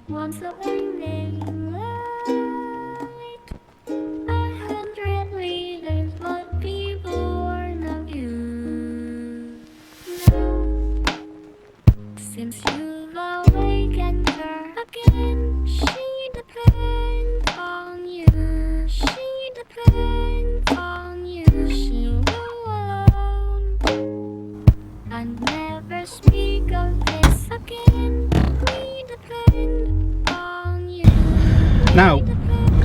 Once a winding light, 100 leaders, but people born of you. Now, since you've awakened her again, she depends on you. She depends on you. She'll go alone and never speak of this again. We depend on you. Now,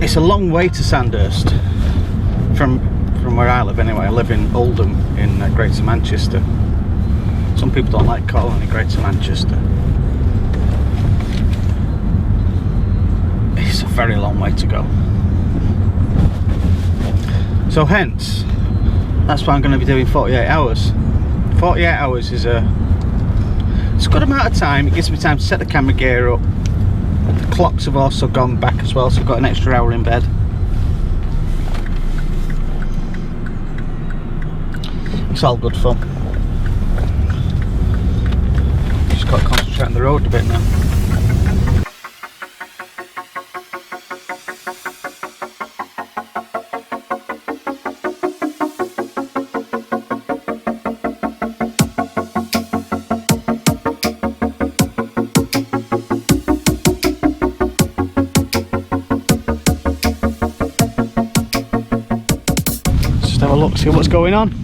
it's a long way to Sandhurst from where I live anyway. I live in Oldham in Greater Manchester. Some people don't like calling it Greater Manchester. It's a very long way to go. So hence, that's why I'm going to be doing 48 hours. 48 hours is it's a good amount of time. It gives me time to set the camera gear up. The clocks have also gone back as well, so I've got an extra hour in bed. It's all good fun. Just got to concentrate on the road a bit now. Have a look, see what's going on.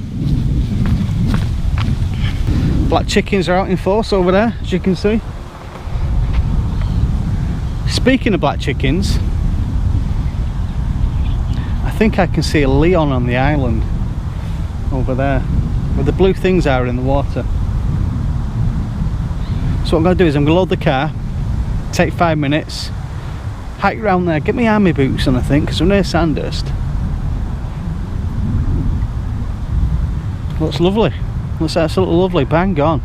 Black chickens are out in force over there, as you can see. Speaking of black chickens, I think I can see a Leon on the island over there, where the blue things are in the water. So what I'm going to do is I'm going to load the car, take 5 minutes, hike around there, get my army boots on, I think, because we're near Sandhurst. Looks lovely. Looks absolutely lovely. Bang on.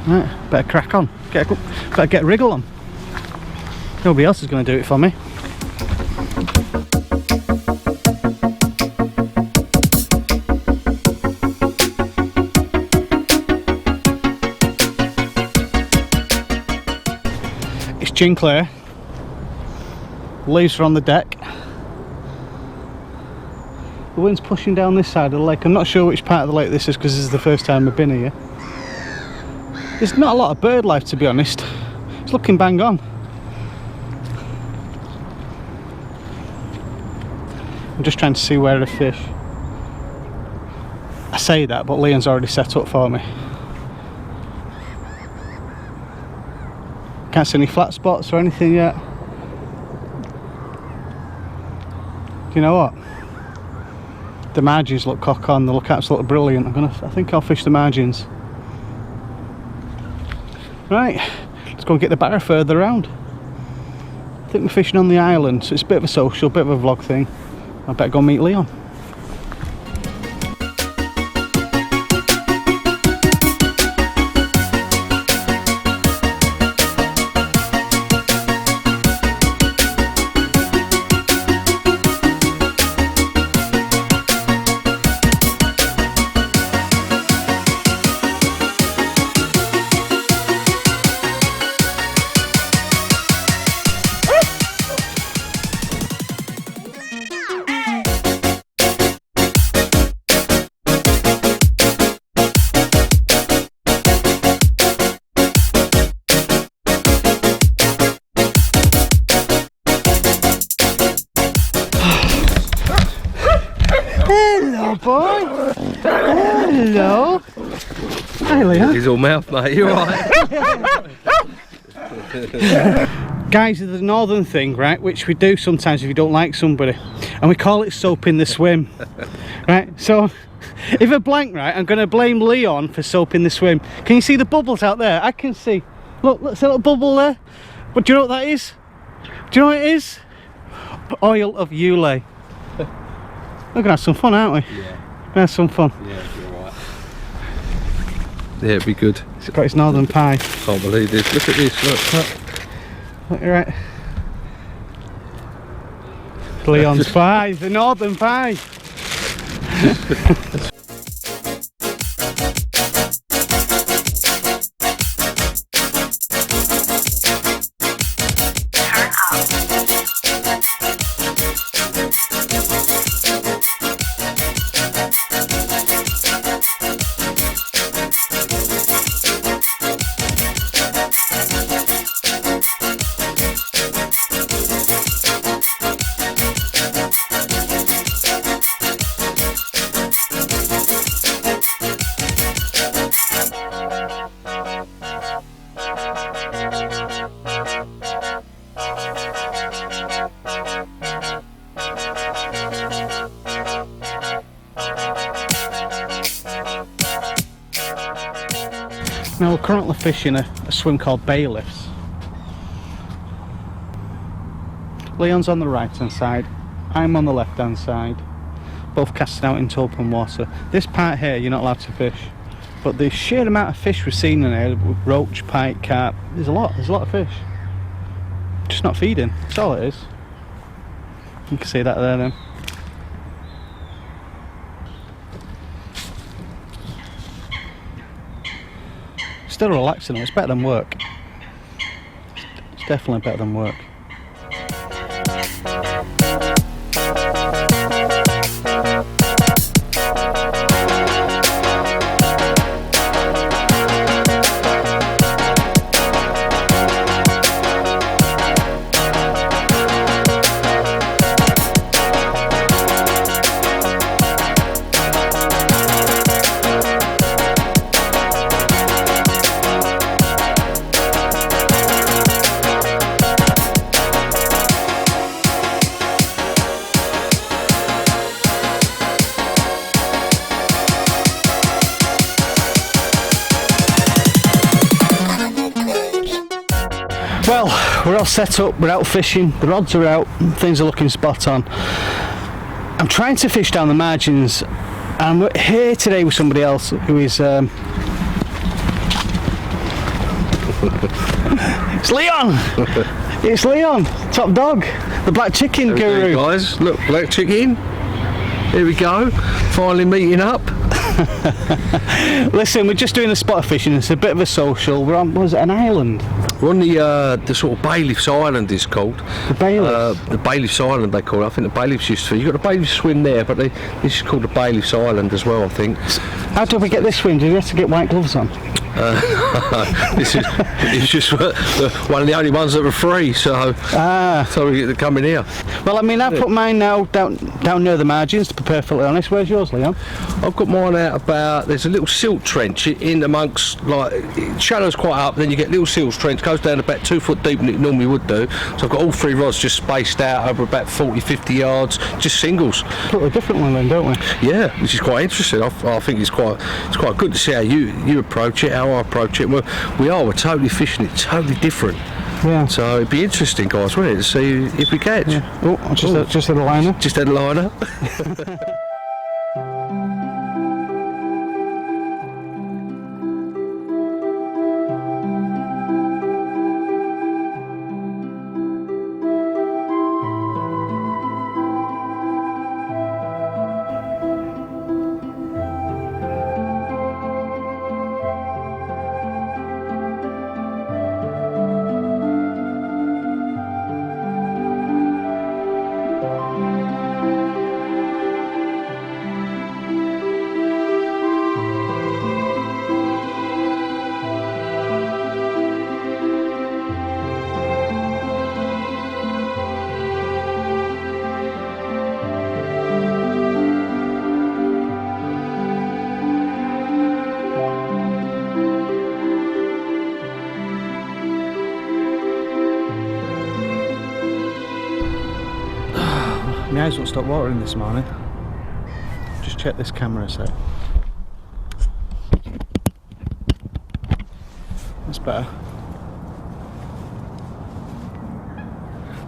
Right, better crack on. Better get a wriggle on. Nobody else is going to do it for me. It's gin clear. Leaves are on the deck. The wind's pushing down this side of the lake. I'm not sure which part of the lake this is because this is the first time I've been here. There's not a lot of bird life, to be honest. It's looking bang on. I'm just trying to see where to fish. I say that, but Leon's already set up for me. Can't see any flat spots or anything yet. Do you know what? The margins look cock on, they look absolutely brilliant. I think I'll fish the margins. Right, let's go and get the barra further around. I think we're fishing on the island, so it's a bit of a social, bit of a vlog thing. I better go meet Leon. Hello, boy. Hello. Hi, Leon. He's all mouth, mate. You alright? Guys, there's a northern thing, right, which we do sometimes if you don't like somebody, and we call it soaping the swim. Right, so if I blank, right, I'm going to blame Leon for soaping the swim. Can you see the bubbles out there? I can see. Look, there's a little bubble there. But do you know what that is? Do you know what it is? Oil of Ulay. We're going to have some fun, aren't we? Yeah. We're going to have some fun. Yeah, you're right. Yeah, it'd be good. It's got its northern pie. Can't believe this. Look at this. Look. Look, you're right. Leon's pie, the northern pie. Now we're currently fishing a swim called bailiffs. Leon's on the right hand side, I'm on the left hand side, both casting out into open water. This part here you're not allowed to fish, but the sheer amount of fish we've seen in here, roach, pike, carp, there's a lot of fish. Just not feeding, that's all it is. You can see that there then. Still relaxing, it's better than work. It's definitely better than work. Well, we're all set up, we're out fishing, the rods are out, things are looking spot on. I'm trying to fish down the margins, and I'm here today with somebody else who is... It's Leon! It's Leon, top dog, the black chicken guru. Guys, look, black chicken. Here we go, finally meeting up. Listen, we're just doing a spot of fishing, it's a bit of a social. We're on, was it an island? We're on the sort of Bailiffs Island, it's called. The Bailiffs? The Bailiffs Island they call it. I think the Bailiffs used to. You've got the Bailiffs swim there, but this is called the Bailiffs Island as well, I think. How did we get this swim? Did we have to get white gloves on? It's just one of the only ones that were free, so we get to come in here. Well, I mean, I put mine now down near the margins, to be perfectly honest. Where's yours, Leon? I've got mine out about, there's a little silt trench in amongst, like, shallow's quite up, then you get little silt trench, goes down about 2 foot deep than it normally would do. So I've got all 3 rods just spaced out over about 40-50 yards, just singles. Put a different one then, don't we? Yeah, which is quite interesting. I think it's quite good to see how you approach it, how I approach it. We're totally fishing it totally different. Yeah. So it'd be interesting, guys, wouldn't it, to see if we catch. Yeah. Oh, just had a liner. Just had a liner. My eyes won't stop watering this morning. Just check this camera a sec. That's better.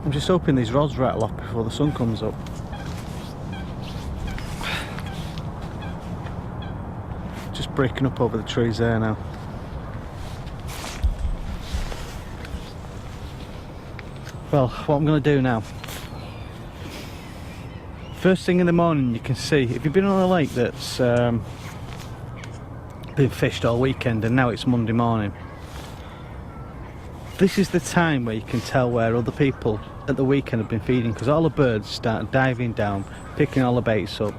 I'm just hoping these rods rattle off before the sun comes up. Just breaking up over the trees there now. Well, what I'm going to do now, first thing in the morning, you can see, if you've been on a lake that's been fished all weekend and now it's Monday morning, this is the time where you can tell where other people at the weekend have been feeding, because all the birds start diving down, picking all the baits up.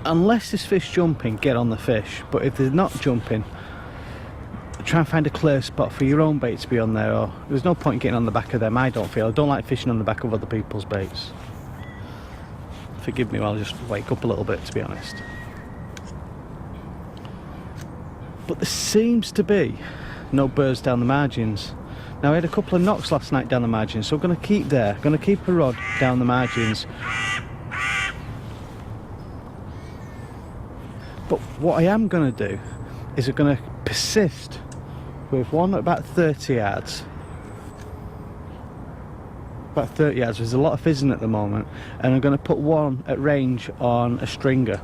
Unless there's fish jumping, get on the fish, but if they're not jumping, try and find a clear spot for your own bait to be on there, or there's no point getting on the back of them. I don't like fishing on the back of other people's baits. Forgive me, I'll just wake up a little bit, to be honest. But there seems to be no birds down the margins. Now, I had a couple of knocks last night down the margins, so I'm going to keep there. I'm going to keep a rod down the margins. But what I am going to do is we're going to persist with one at about 30 yards. About 30 yards. There's a lot of fizzing at the moment, and I'm going to put one at range on a stringer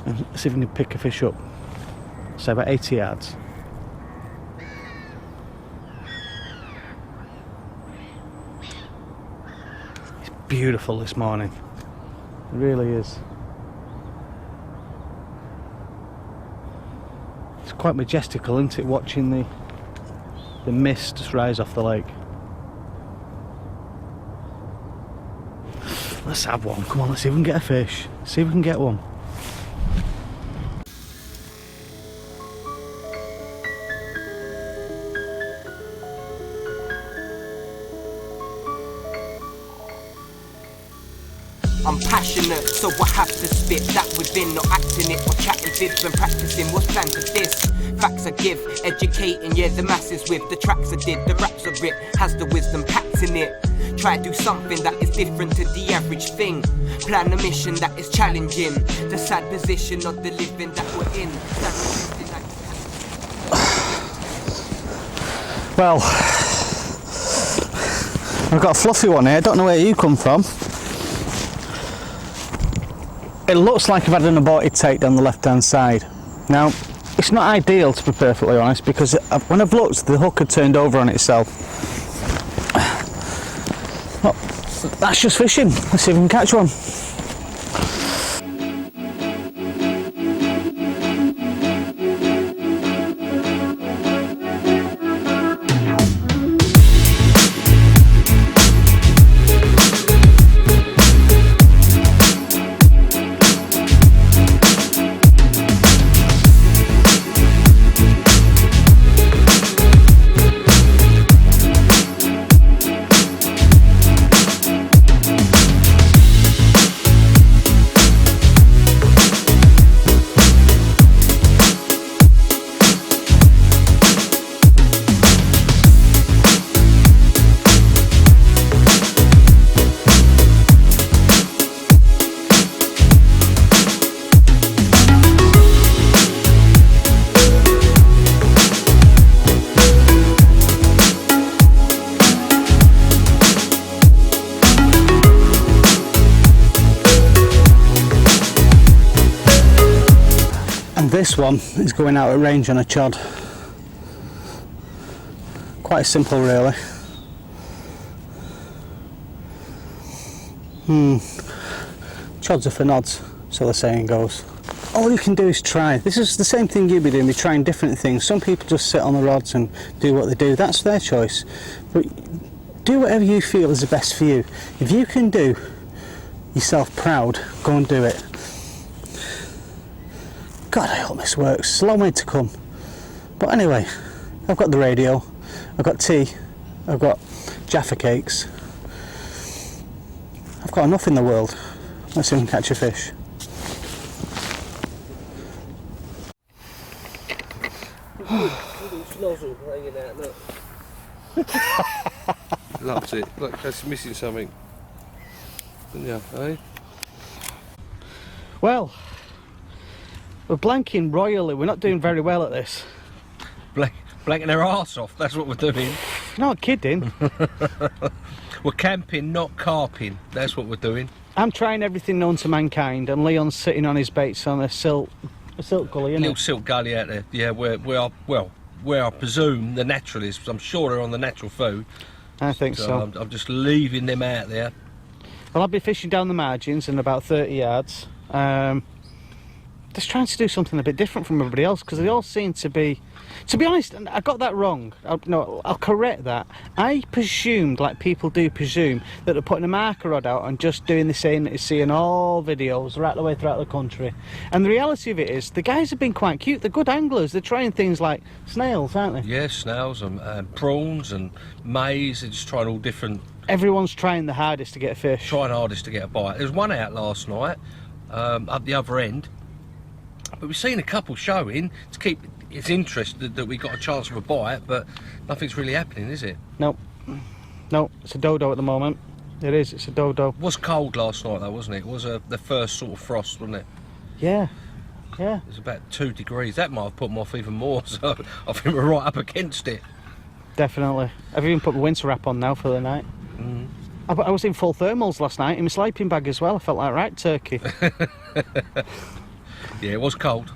and see if we can pick a fish up. So about 80 yards. It's beautiful this morning. It really is. It's quite majestical, isn't it, watching the mist just rise off the lake. Let's have one. Come on, let's see if we can get a fish. See if we can get one. I'm passionate, so I have to spit that within, not acting it or chatting fibs when practicing what's planned for this. Facts I give, educating, yeah, the masses with the tracks I did, the raps I rip, has the wisdom packed in it. Try to do something that is different to the average thing. Plan a mission that is challenging the sad position of the living that we're in. Well, I've got a fluffy one here. I don't know where you come from. It looks like I've had an aborted take down the left hand side. Now, it's not ideal, to be perfectly honest, because when I've looked, the hook had turned over on itself. Well, that's just fishing. Let's see if we can catch one. This one is going out at range on a chod. Quite simple, really. Chods are for nods, so the saying goes. All you can do is try. This is the same thing you'd be doing, be trying different things. Some people just sit on the rods and do what they do. That's their choice. But do whatever you feel is the best for you. If you can do yourself proud, go and do it. God, I hope this works. It's a long way to come. But anyway, I've got the radio, I've got tea, I've got Jaffa cakes. I've got enough in the world. Let's see if we can catch a fish. Loves it. Look, that's missing something. Yeah, eh? Well, we're blanking royally. We're not doing very well at this. Blanking their arse off, that's what we're doing. You're not kidding. We're camping, not carping. That's what we're doing. I'm trying everything known to mankind, and Leon's sitting on his baits on a silk gully, isn't Little it? silk gully out there. Yeah, where I presume the naturalists, I'm sure they're on the natural food. I think so. I'm just leaving them out there. Well, I'll be fishing down the margins in about 30 yards. Just trying to do something a bit different from everybody else, because they all seem to be honest, and I got that wrong. I'll correct that. I presumed, like people do presume, that they're putting a marker rod out and just doing the same that you see in all videos right the way throughout the country. And the reality of it is, the guys have been quite cute. They're good anglers. They're trying things like snails, aren't they? Yeah, snails and prawns and maize. They're just trying all different. Everyone's trying the hardest to get a fish. Trying hardest to get a bite. There was one out last night, up the other end. But we've seen a couple showing to keep its interest that we got a chance of a bite, but nothing's really happening, is it? Nope. No, it's a dodo at the moment. It is, it's a dodo. It was cold last night though, wasn't it? It was the first sort of frost, wasn't it? Yeah. Yeah, It's about 2 degrees. That might have put them off even more, so I think we're right up against it. definitely. I've even put my winter wrap on now for the night. I was in full thermals last night in my sleeping bag as well. I felt like right turkey. Yeah, it was cold.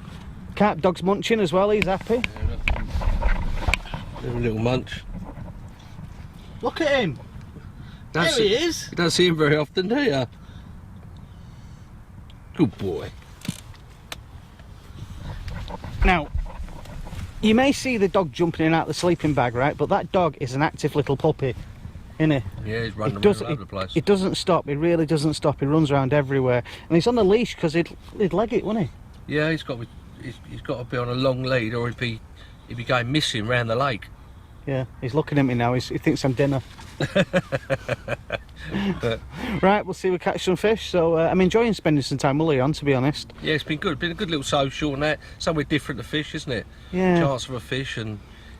Carp dog's munching as well, he's happy. Little, little munch. Look at him. There he is. You don't see him very often, do you? Good boy. Now, you may see the dog jumping in and out of the sleeping bag, right? But that dog is an active little puppy, isn't he? Yeah, he's running He all over the place. He doesn't stop. He really doesn't stop. He runs around everywhere, and he's on the leash because he'd leg it, wouldn't he? Yeah, he's got to be on a long lead, or he'd be going missing round the lake. Yeah, he's looking at me now. He thinks I'm dinner. Right, we'll see. We catch some fish. So I'm enjoying spending some time with Leon, to be honest. Yeah, it's been good. Been a good little social and that. Somewhere different to fish, isn't it? Yeah. Chance for a fish and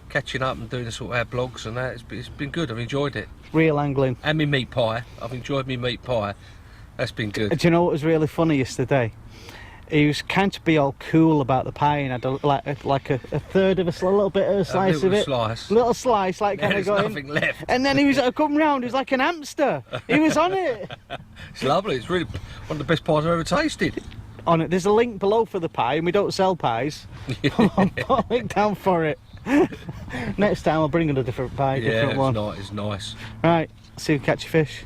catching up and doing the sort of our blogs and that. It's been good. I've enjoyed it. Real angling. And me meat pie. I've enjoyed me meat pie. That's been good. Do you know what was really funny yesterday? He was kind of be all cool about the pie and had like a third of a little bit of a slice of it. Little slice, like kind of There's going. nothing left. And then he was come round. He was like an hamster. He was on it. It's lovely. It's really one of the best pies I've ever tasted. On it. There's a link below for the pie, and we don't sell pies. I'll put a link down for it. Next time I'll bring in a different pie, different one. Yeah, it's nice. Right, see if we catch a fish.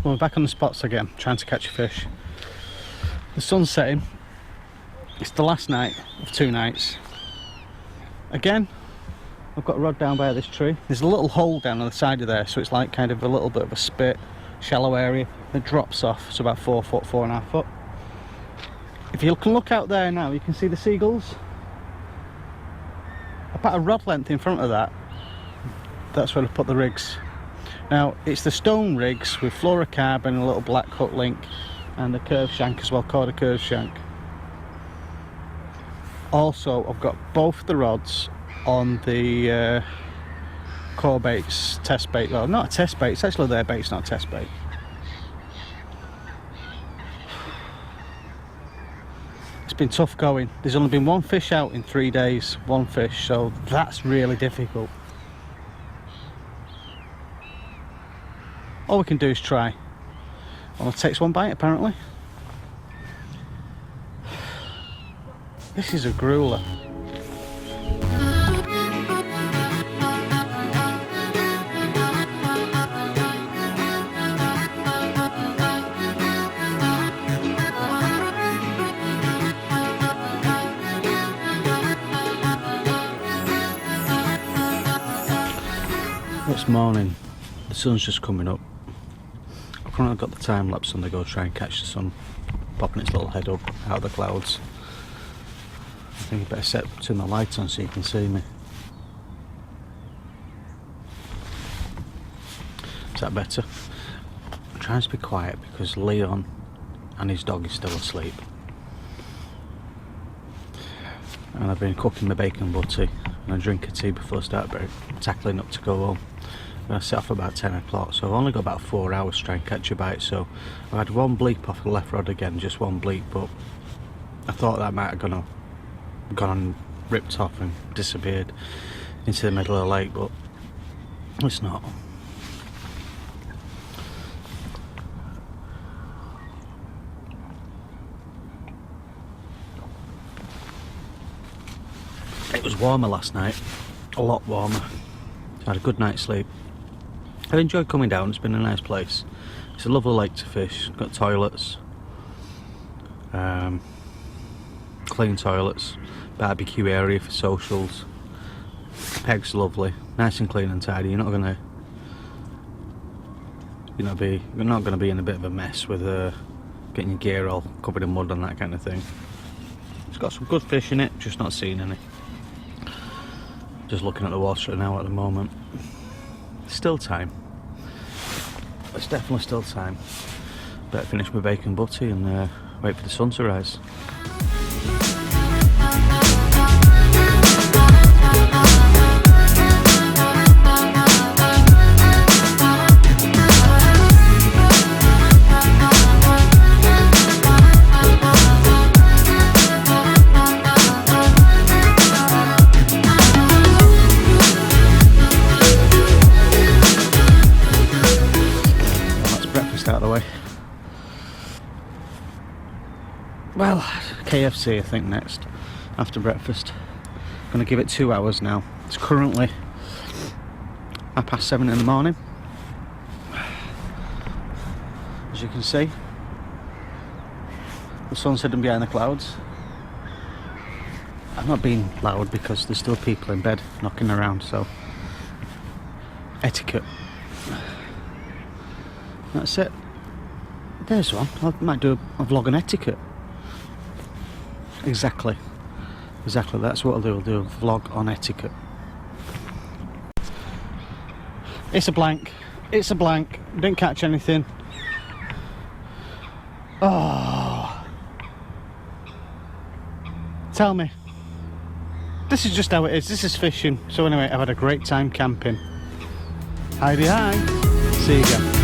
Well, we're back on the spots again, trying to catch a fish. The sun's setting. It's the last night of 2 nights. Again, I've got a rod down by this tree. There's a little hole down on the side of there, so it's like kind of a little bit of a spit, shallow area that drops off. It's about 4 foot, 4.5 foot. If you can look out there now, you can see the seagulls. About a rod length in front of that, that's where I put the rigs. Now, it's the stone rigs with fluorocarbon and a little black hook link and the curved shank as well, called a curved shank. Also, I've got both the rods on the core baits test bait. Well, not a test bait, it's actually their bait, it's not a test bait. It's been tough going. There's only been 1 fish out in 3 days, 1 fish, so that's really difficult. All we can do is try. Well, it takes 1 bite apparently. This is a grueler. It's morning. The sun's just coming up. I've currently got the time lapse on the go, try and catch the sun popping its little head up out of the clouds. I think I better turn the light on so you can see me. Is that better? I'm trying to be quiet because Leon and his dog is still asleep. And I've been cooking my bacon butty and a drink of tea before I start tackling up to go home. I set off about 10 o'clock, so I've only got about 4 hours to try and catch a bite. So I had 1 bleep off the left rod again, just 1 bleep, but I thought that might have gone and ripped off and disappeared into the middle of the lake, but it's not. It was warmer last night, a lot warmer. I had a good night's sleep. I've enjoyed coming down, it's been a nice place. It's a lovely lake to fish, got toilets, clean toilets, barbecue area for socials. Peg's lovely, nice and clean and tidy. You're not gonna be in a bit of a mess with getting your gear all covered in mud and that kind of thing. It's got some good fish in it, just not seeing any. Just looking at the water now at the moment. Still time. It's definitely still time. Better finish my bacon butty and wait for the sun to rise. Well, KFC I think next, after breakfast. Gonna give it 2 hours now. It's currently 7:30 in the morning. As you can see, the sun's hidden behind the clouds. I'm not being loud because there's still people in bed knocking around, so etiquette. That's it. There's one. I might do a vlog on etiquette. Exactly, that's what I'll do. I'll do a vlog on etiquette. It's a blank. Didn't catch anything. Oh, tell me. This is just how it is. This is fishing. So anyway, I've had a great time camping. Hi. See you again.